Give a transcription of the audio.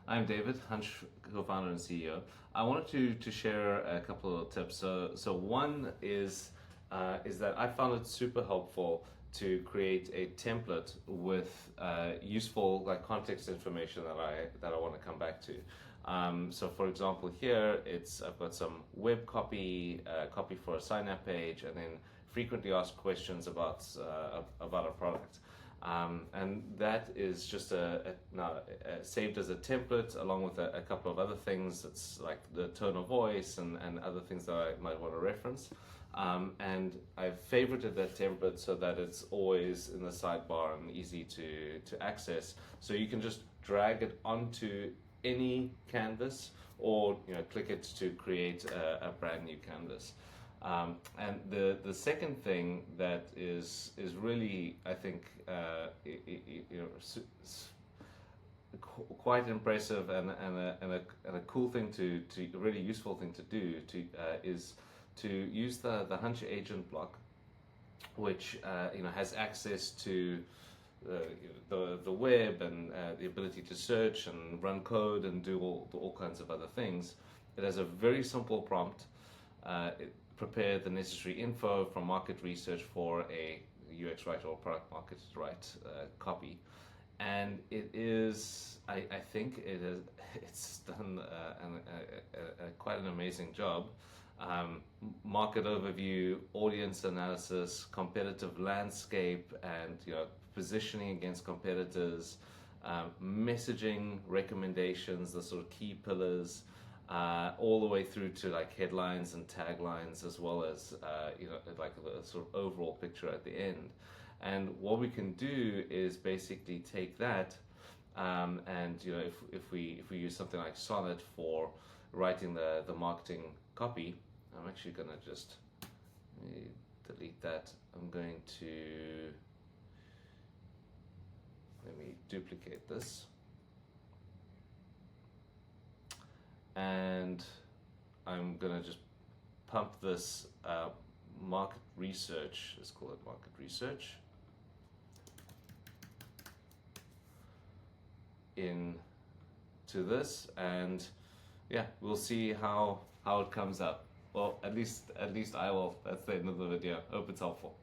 I'm David, Hunch co-founder and CEO. I wanted to share a couple of tips. So one is that I found it super helpful to create a template with useful context information that I want to come back to. So for example, here I've got some web copy, copy for a sign up page, and then frequently asked questions about a product. And that is just now saved as a template along with a couple of other things. It's like the tone of voice and other things that I might want to reference. And I've favorited that template so that it's always in the sidebar and easy to access. So you can just drag it onto any canvas, or click it to create a brand new canvas. And the second thing that is really, I think, quite impressive and a cool thing to a really useful thing to do is to use the Hunch Agent block, which has access to the web and the ability to search and run code and do all kinds of other things. It has a very simple prompt. Prepare the necessary info from market research for a UX write or product market write copy, and it is I think it's done quite an amazing job. Market overview, audience analysis, competitive landscape, and positioning against competitors, messaging recommendations, the sort of key pillars, all the way through to headlines and taglines, as well as the sort of overall picture at the end. And what we can do is basically take that, and if we use something like Sonnet for writing the marketing copy. I'm actually going to just delete that. I'm going to let me duplicate this. And I'm gonna just pump this market research, let's call it market research, into this, and yeah, we'll see how it comes up. Well, at least I will. That's the end of the video. Hope it's helpful.